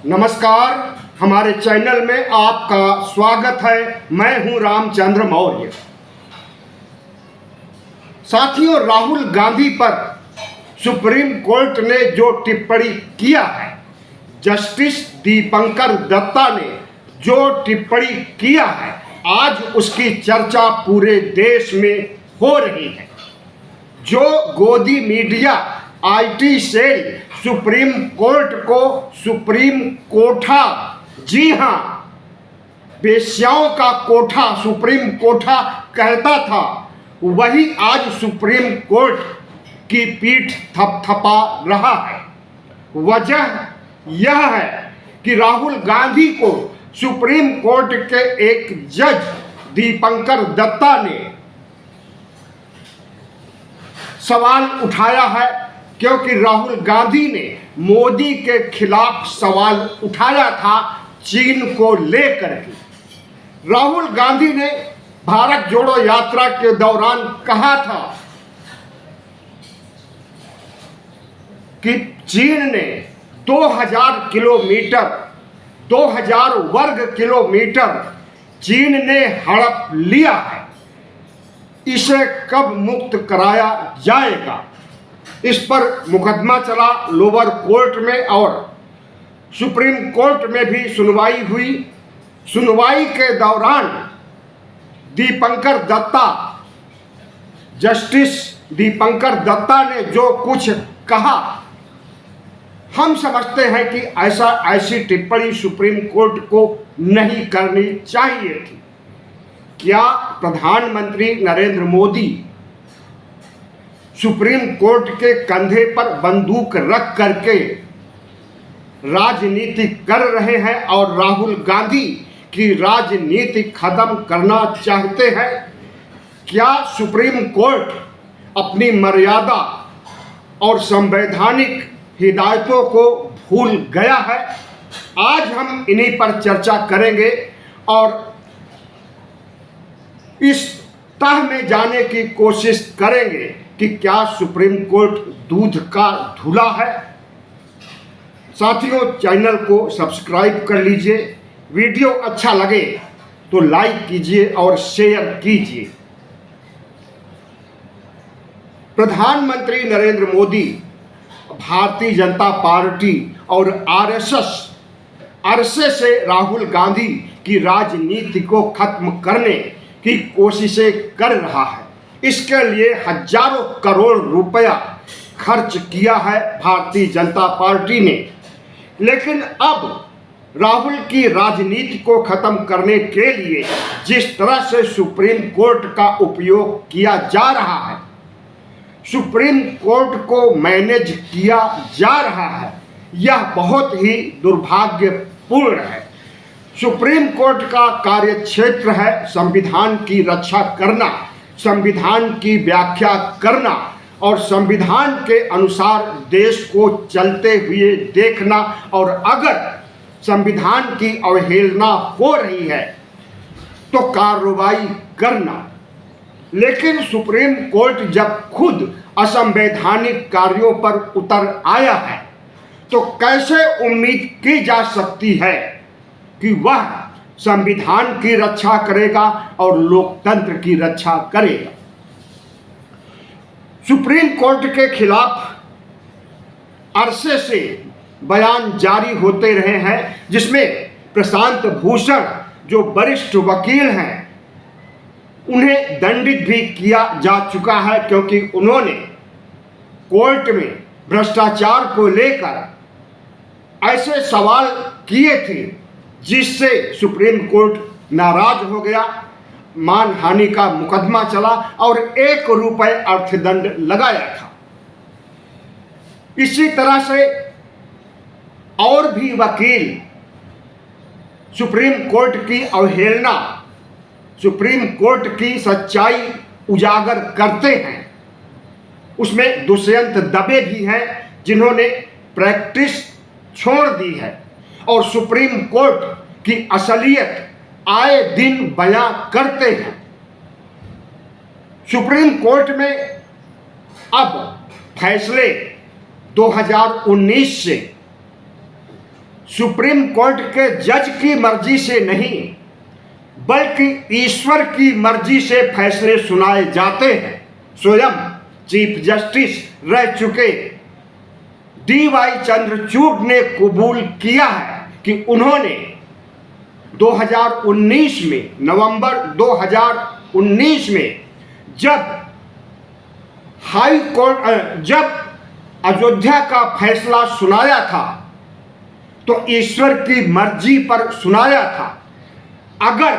नमस्कार, हमारे चैनल में आपका स्वागत है। मैं हूं रामचंद्र मौर्य। साथियों, राहुल गांधी पर सुप्रीम कोर्ट ने जो टिप्पणी किया है, जस्टिस दीपंकर दत्ता ने जो टिप्पणी किया है, आज उसकी चर्चा पूरे देश में हो रही है। जो गोदी media IT cell supreme court को सुप्रीम कोठा, जी हां, बेश्याओं का कोठा सुप्रीम कोठा कहता था, वही आज सुप्रीम कोर्ट की पीठ थपथपा रहा है। वजह यह है कि राहुल गांधी को सुप्रीम कोर्ट के एक जज दीपंकर दत्ता ने सवाल उठाया है, क्योंकि राहुल गांधी ने मोदी के खिलाफ सवाल उठाया था चीन को लेकर के। राहुल गांधी ने भारत जोड़ो यात्रा के दौरान कहा था कि चीन ने 2000 किलोमीटर 2000 वर्ग किलोमीटर चीन ने हड़प लिया है, इसे कब मुक्त कराया जाएगा। इस पर मुकदमा चला लोअर कोर्ट में और सुप्रीम कोर्ट में भी सुनवाई हुई। सुनवाई के दौरान दीपंकर दत्ता, जस्टिस दीपंकर दत्ता ने जो कुछ कहा, हम समझते हैं कि ऐसी टिप्पणी सुप्रीम कोर्ट को नहीं करनी चाहिए थी। क्या प्रधानमंत्री नरेंद्र मोदी सुप्रीम कोर्ट के कंधे पर बंदूक रख करके राजनीति कर रहे हैं और राहुल गांधी की राजनीति खत्म करना चाहते हैं? क्या सुप्रीम कोर्ट अपनी मर्यादा और संवैधानिक हिदायतों को भूल गया है? आज हम इन्हीं पर चर्चा करेंगे और इस तह में जाने की कोशिश करेंगे कि क्या सुप्रीम कोर्ट दूध का धुला है। साथियों, चैनल को सब्सक्राइब कर लीजिए, वीडियो अच्छा लगे तो लाइक कीजिए और शेयर कीजिए। प्रधानमंत्री नरेंद्र मोदी भारतीय जनता पार्टी और आरएसएस अरसे से राहुल गांधी की राजनीति को खत्म करने की कोशिशें कर रहा है। इसके लिए हजारों करोड़ रुपया खर्च किया है भारतीय जनता पार्टी ने। लेकिन अब राहुल की राजनीति को खत्म करने के लिए जिस तरह से सुप्रीम कोर्ट का उपयोग किया जा रहा है, सुप्रीम कोर्ट को मैनेज किया जा रहा है, यह बहुत ही दुर्भाग्यपूर्ण है। सुप्रीम कोर्ट का कार्यक्षेत्र है संविधान की रक्षा करना, संविधान की व्याख्या करना और संविधान के अनुसार देश को चलते हुए देखना, और अगर संविधान की अवहेलना हो रही है तो कार्रवाई करना। लेकिन सुप्रीम कोर्ट जब खुद असंवैधानिक कार्यों पर उतर आया है, तो कैसे उम्मीद की जा सकती है कि वह संविधान की रक्षा करेगा और लोकतंत्र की रक्षा करेगा। सुप्रीम कोर्ट के खिलाफ अरसे से बयान जारी होते रहे हैं, जिसमें प्रशांत भूषण जो वरिष्ठ वकील हैं, उन्हें दंडित भी किया जा चुका है, क्योंकि उन्होंने कोर्ट में भ्रष्टाचार को लेकर ऐसे सवाल किए थे जिससे सुप्रीम कोर्ट नाराज हो गया, मानहानि का मुकदमा चला और 1 रुपये अर्थदंड लगाया था। इसी तरह से और भी वकील सुप्रीम कोर्ट की अवहेलना, सुप्रीम कोर्ट की सच्चाई उजागर करते हैं। उसमें दुष्यंत दबे भी हैं जिन्होंने प्रैक्टिस छोड़ दी है और सुप्रीम कोर्ट की असलियत आए दिन बयां करते हैं। सुप्रीम कोर्ट में अब फैसले 2019 से सुप्रीम कोर्ट के जज की मर्जी से नहीं बल्कि ईश्वर की मर्जी से फैसले सुनाए जाते हैं। स्वयं चीफ जस्टिस रह चुके DY चंद्रचूड़ ने कबूल किया है कि उन्होंने 2019 में, नवंबर 2019 में जब अयोध्या का फैसला सुनाया था तो ईश्वर की मर्जी पर सुनाया था। अगर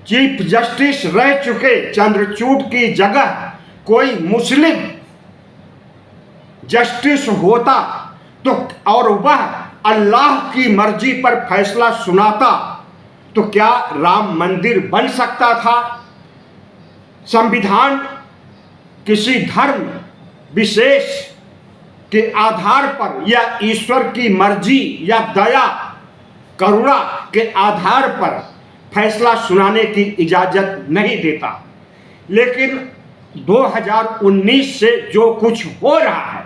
चीफ जस्टिस रह चुके चंद्रचूड़ की जगह कोई मुस्लिम जस्टिस होता तो और वह अल्लाह की मर्जी पर फैसला सुनाता तो क्या राम मंदिर बन सकता था? संविधान किसी धर्म विशेष के आधार पर या ईश्वर की मर्जी या दया करुणा के आधार पर फैसला सुनाने की इजाजत नहीं देता। लेकिन 2019 से जो कुछ हो रहा है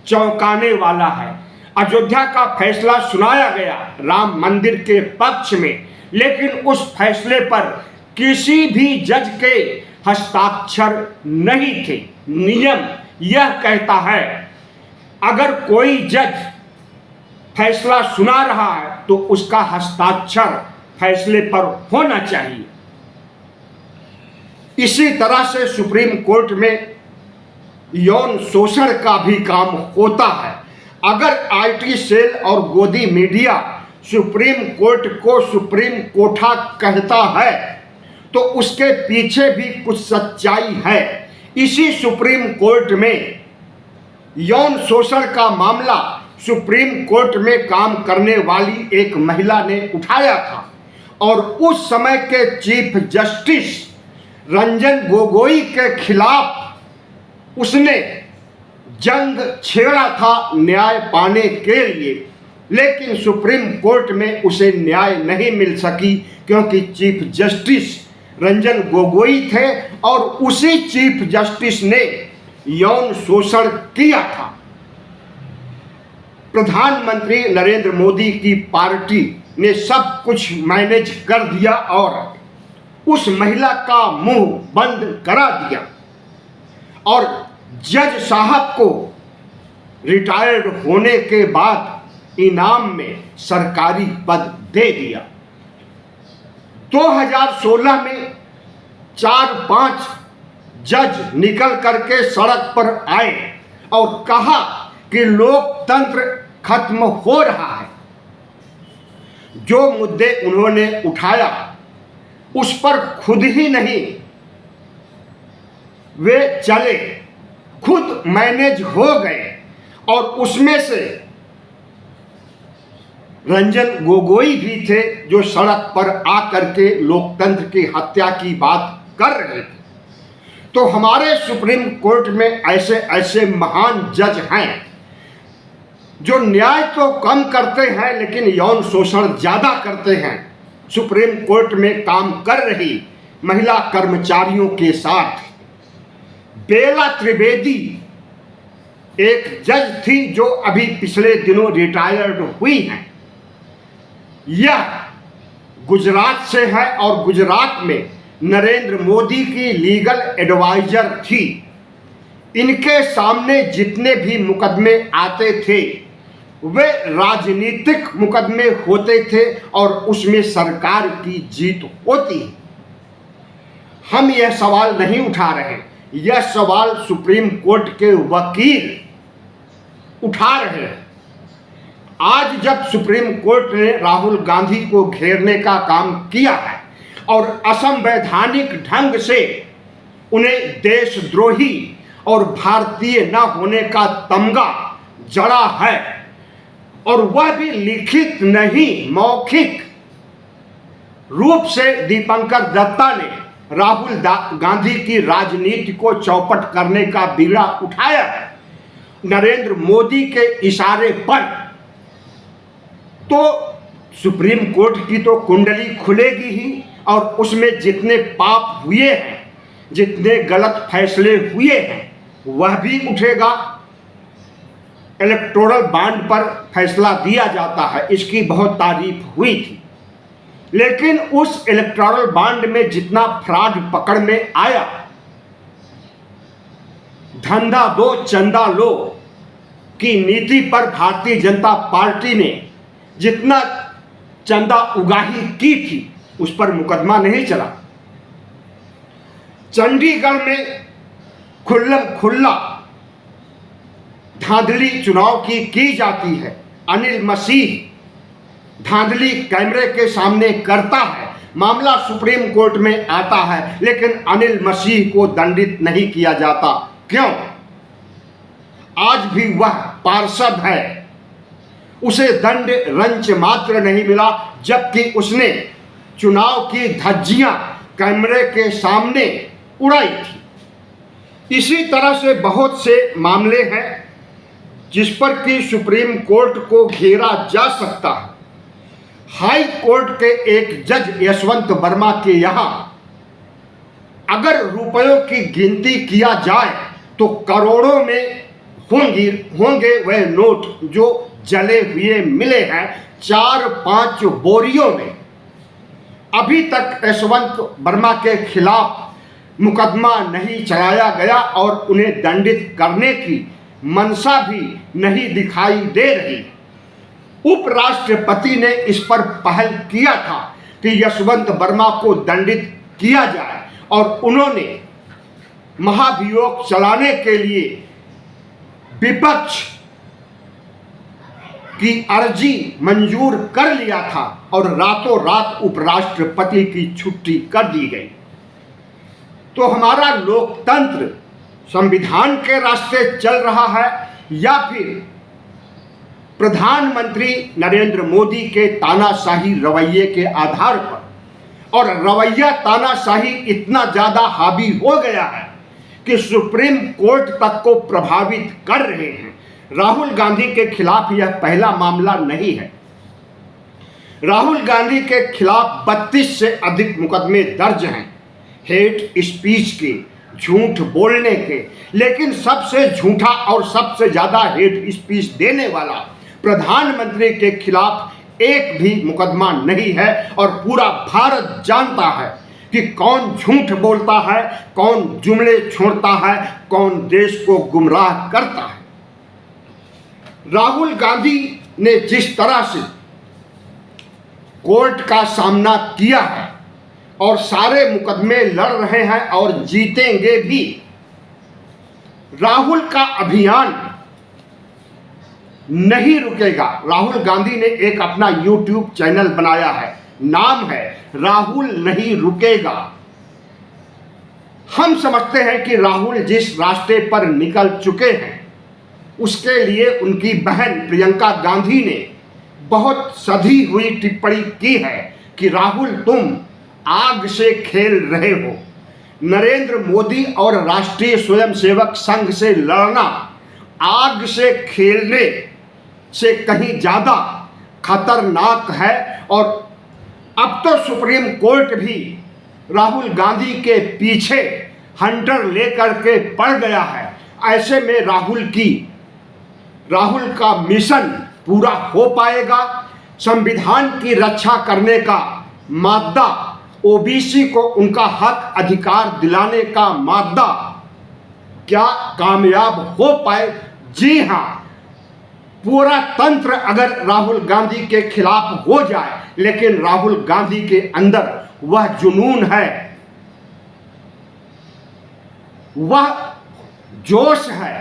चौंकाने वाला है। अयोध्या का फैसला सुनाया गया राम मंदिर के पक्ष में, लेकिन उस फैसले पर किसी भी जज के हस्ताक्षर नहीं थे। नियम यह कहता है अगर कोई जज फैसला सुना रहा है तो उसका हस्ताक्षर फैसले पर होना चाहिए। इसी तरह से सुप्रीम कोर्ट में यौन शोषण का भी काम होता है। अगर IT सेल और गोदी मीडिया सुप्रीम कोर्ट को सुप्रीम कोठा कहता है तो उसके पीछे भी कुछ सच्चाई है। इसी सुप्रीम कोर्ट में यौन शोषण का मामला सुप्रीम कोर्ट में काम करने वाली एक महिला ने उठाया था और उस समय के चीफ जस्टिस रंजन गोगोई के खिलाफ उसने जंग छेड़ा था न्याय पाने के लिए, लेकिन सुप्रीम कोर्ट में उसे न्याय नहीं मिल सकी क्योंकि चीफ जस्टिस रंजन गोगोई थे और उसी चीफ जस्टिस ने यौन शोषण किया था। प्रधानमंत्री नरेंद्र मोदी की पार्टी ने सब कुछ मैनेज कर दिया और उस महिला का मुंह बंद करा दिया और जज साहब को रिटायर्ड होने के बाद इनाम में सरकारी पद दे दिया। 2016 में 4-5 जज निकल करके सड़क पर आए और कहा कि लोकतंत्र खत्म हो रहा है। जो मुद्दे उन्होंने उठाया उस पर खुद ही नहीं वे चले, खुद मैनेज हो गए और उसमें से रंजन गोगोई भी थे जो सड़क पर आकर के लोकतंत्र की हत्या की बात कर रहे थे। तो हमारे सुप्रीम कोर्ट में ऐसे ऐसे महान जज हैं जो न्याय तो कम करते हैं लेकिन यौन शोषण ज्यादा करते हैं। सुप्रीम कोर्ट में काम कर रही महिला कर्मचारियों के साथ बेला त्रिवेदी एक जज थी जो अभी पिछले दिनों रिटायर्ड हुई हैं। यह गुजरात से है और गुजरात में नरेंद्र मोदी की लीगल एडवाइजर थी। इनके सामने जितने भी मुकदमे आते थे वे राजनीतिक मुकदमे होते थे और उसमें सरकार की जीत होती। हम यह सवाल नहीं उठा रहे, यह सवाल सुप्रीम कोर्ट के वकील उठा रहे हैं। आज जब सुप्रीम कोर्ट ने राहुल गांधी को घेरने का काम किया है और असंवैधानिक ढंग से उन्हें देशद्रोही और भारतीय न होने का तमगा जड़ा है और वह भी लिखित नहीं मौखिक रूप से, दीपंकर दत्ता ने राहुल गांधी की राजनीति को चौपट करने का बीड़ा उठाया है नरेंद्र मोदी के इशारे पर, तो सुप्रीम कोर्ट की तो कुंडली खुलेगी ही और उसमें जितने पाप हुए हैं, जितने गलत फैसले हुए हैं वह भी उठेगा। इलेक्टोरल बॉन्ड पर फैसला दिया जाता है, इसकी बहुत तारीफ हुई थी। लेकिन उस इलेक्टोरल बॉन्ड में जितना फ्रॉड पकड़ में आया, धंधा दो चंदा लो की नीति पर भारतीय जनता पार्टी ने जितना चंदा उगाही की थी, उस पर मुकदमा नहीं चला। चंडीगढ़ में खुल्लम खुल्ला धांधली चुनाव की जाती है। अनिल मसीह धांधली कैमरे के सामने करता है, मामला सुप्रीम कोर्ट में आता है, लेकिन अनिल मसीह को दंडित नहीं किया जाता। क्यों? आज भी वह पार्षद है, उसे दंड रंच मात्र नहीं मिला, जबकि उसने चुनाव की धज्जियां कैमरे के सामने उड़ाई थी। इसी तरह से बहुत से मामले हैं जिस पर कि सुप्रीम कोर्ट को घेरा जा सकता है। हाई कोर्ट के एक जज यशवंत वर्मा के यहाँ अगर रुपयों की गिनती किया जाए तो करोड़ों में होंगे वह नोट जो जले हुए मिले हैं 4-5 बोरियों में। अभी तक यशवंत वर्मा के खिलाफ मुकदमा नहीं चलाया गया और उन्हें दंडित करने की मंशा भी नहीं दिखाई दे रही। उपराष्ट्रपति ने इस पर पहल किया था कि यशवंत वर्मा को दंडित किया जाए और उन्होंने महाभियोग चलाने के लिए विपक्ष की अर्जी मंजूर कर लिया था और रातों रात उपराष्ट्रपति की छुट्टी कर दी गई। तो हमारा लोकतंत्र संविधान के रास्ते चल रहा है या फिर प्रधानमंत्री नरेंद्र मोदी के तानाशाही रवैये के आधार पर? और रवैया तानाशाही इतना ज्यादा हावी हो गया है कि सुप्रीम कोर्ट तक को प्रभावित कर रहे हैं। राहुल गांधी के खिलाफ यह पहला मामला नहीं है। राहुल गांधी के खिलाफ 32 से अधिक मुकदमे दर्ज हैं, हेट स्पीच के, झूठ बोलने के। लेकिन सबसे झूठा और सबसे ज्यादा हेट स्पीच देने वाला प्रधानमंत्री के खिलाफ एक भी मुकदमा नहीं है। और पूरा भारत जानता है कि कौन झूठ बोलता है, कौन जुमले छोड़ता है, कौन देश को गुमराह करता है। राहुल गांधी ने जिस तरह से कोर्ट का सामना किया है और सारे मुकदमे लड़ रहे हैं और जीतेंगे भी। राहुल का अभियान नहीं रुकेगा। राहुल गांधी ने एक अपना YouTube चैनल बनाया है, नाम है राहुल नहीं रुकेगा। हम समझते हैं कि राहुल जिस रास्ते पर निकल चुके हैं उसके लिए उनकी बहन प्रियंका गांधी ने बहुत सधी हुई टिप्पणी की है कि राहुल तुम आग से खेल रहे हो। नरेंद्र मोदी और राष्ट्रीय स्वयंसेवक संघ से लड़ना आग से खेलने से कहीं ज्यादा खतरनाक है। और अब तो सुप्रीम कोर्ट भी राहुल गांधी के पीछे हंटर लेकर के पड़ गया है। ऐसे में राहुल का मिशन पूरा हो पाएगा? संविधान की रक्षा करने का मादा, ओबीसी को उनका हक अधिकार दिलाने का मादा क्या कामयाब हो पाए? जी हां, पूरा तंत्र अगर राहुल गांधी के खिलाफ हो जाए, लेकिन राहुल गांधी के अंदर वह जुनून है, वह जोश है,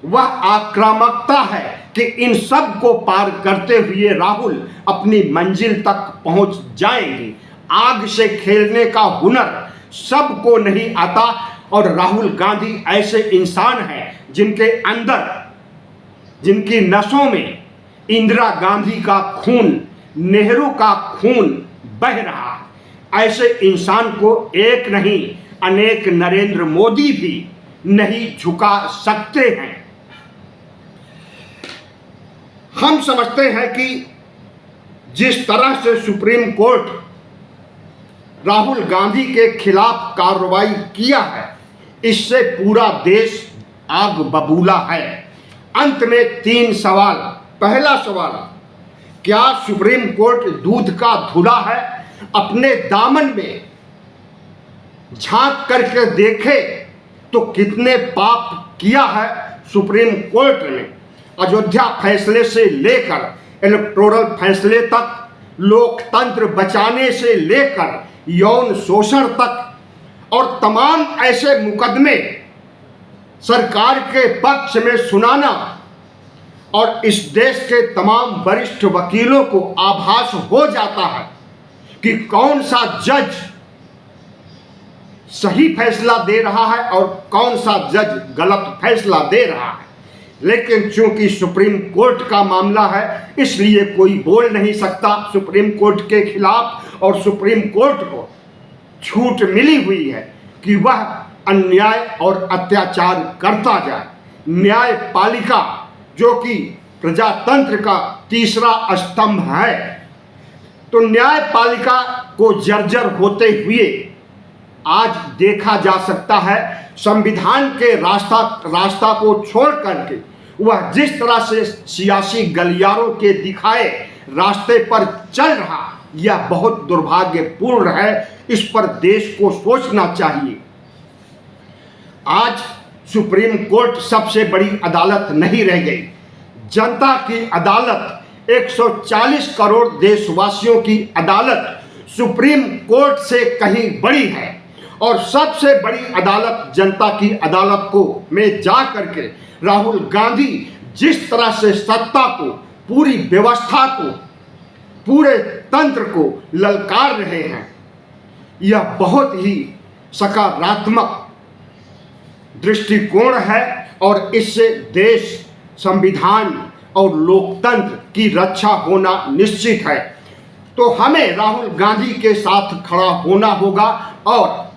वह आक्रामकता है कि इन सब को पार करते हुए राहुल अपनी मंजिल तक पहुंच जाएंगे। आग से खेलने का हुनर सबको नहीं आता और राहुल गांधी ऐसे इंसान हैं जिनके अंदर, जिनकी नसों में इंदिरा गांधी का खून, नेहरू का खून बह रहा है। ऐसे इंसान को एक नहीं अनेक नरेंद्र मोदी भी नहीं झुका सकते हैं। हम समझते हैं कि जिस तरह से सुप्रीम कोर्ट राहुल गांधी के खिलाफ कार्रवाई किया है, इससे पूरा देश आग बबूला है। अंत में 3 सवाल। पहला सवाल, क्या सुप्रीम कोर्ट दूध का धुला है? अपने दामन में झांक करके देखे तो कितने पाप किया है सुप्रीम कोर्ट ने। अयोध्या फैसले से लेकर इलेक्टोरल फैसले तक, लोकतंत्र बचाने से लेकर यौन शोषण तक, और तमाम ऐसे मुकदमे सरकार के पक्ष में सुनाना, और इस देश के तमाम वरिष्ठ वकीलों को आभास हो जाता है कि कौन सा जज सही फैसला दे रहा है और कौन सा जज गलत फैसला दे रहा है। लेकिन चूंकि सुप्रीम कोर्ट का मामला है, इसलिए कोई बोल नहीं सकता सुप्रीम कोर्ट के खिलाफ, और सुप्रीम कोर्ट को छूट मिली हुई है कि वह अन्याय और अत्याचार करता जाए। न्यायपालिका जो कि प्रजातंत्र का तीसरा स्तंभ है, तो न्यायपालिका को जर्जर होते हुए आज देखा जा सकता है। संविधान के रास्ता को छोड़ करके वह जिस तरह से सियासी गलियारों के दिखाए रास्ते पर चल रहा, यह बहुत दुर्भाग्यपूर्ण है। इस पर देश को सोचना चाहिए। आज सुप्रीम कोर्ट सबसे बड़ी अदालत नहीं रह गई। जनता की अदालत, 140 करोड़ देशवासियों की अदालत सुप्रीम कोर्ट से कहीं बड़ी है। और सबसे बड़ी अदालत जनता की अदालत को में जा करके राहुल गांधी जिस तरह से सत्ता को, पूरी व्यवस्था को, पूरे तंत्र को ललकार रहे हैं, यह बहुत ही सकारात्मक दृष्टिकोण है। और इससे देश, संविधान और लोकतंत्र की रक्षा होना निश्चित है। तो हमें राहुल गांधी के साथ खड़ा होना होगा, और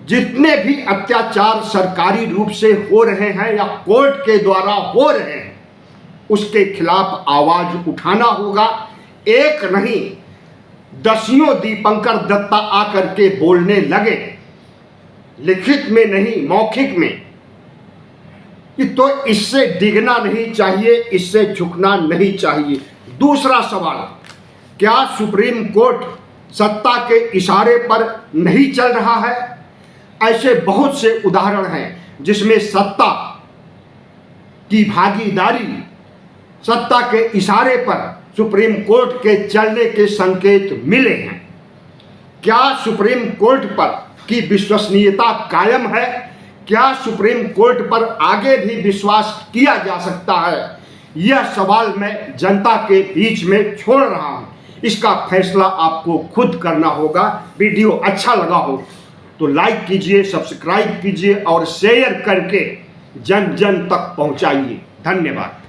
जितने भी अत्याचार सरकारी रूप से हो रहे हैं या कोर्ट के द्वारा हो रहे हैं, उसके खिलाफ आवाज उठाना होगा। एक नहीं, दसियों दीपंकर दत्ता आकर के बोलने लगे, लिखित में नहीं मौखिक में, कि तो इससे डिगना नहीं चाहिए, इससे झुकना नहीं चाहिए। दूसरा सवाल, क्या सुप्रीम कोर्ट सत्ता के इशारे पर नहीं चल रहा है? ऐसे बहुत से उदाहरण हैं जिसमें सत्ता की भागीदारी, सत्ता के इशारे पर सुप्रीम कोर्ट के चलने के संकेत मिले हैं। क्या सुप्रीम कोर्ट पर की विश्वसनीयता कायम है? क्या सुप्रीम कोर्ट पर आगे भी विश्वास किया जा सकता है? यह सवाल मैं जनता के बीच में छोड़ रहा हूं। इसका फैसला आपको खुद करना होगा। वीडियो अच्छा लगा हो तो लाइक कीजिए, सब्सक्राइब कीजिए और शेयर करके जन जन तक पहुंचाइए। धन्यवाद।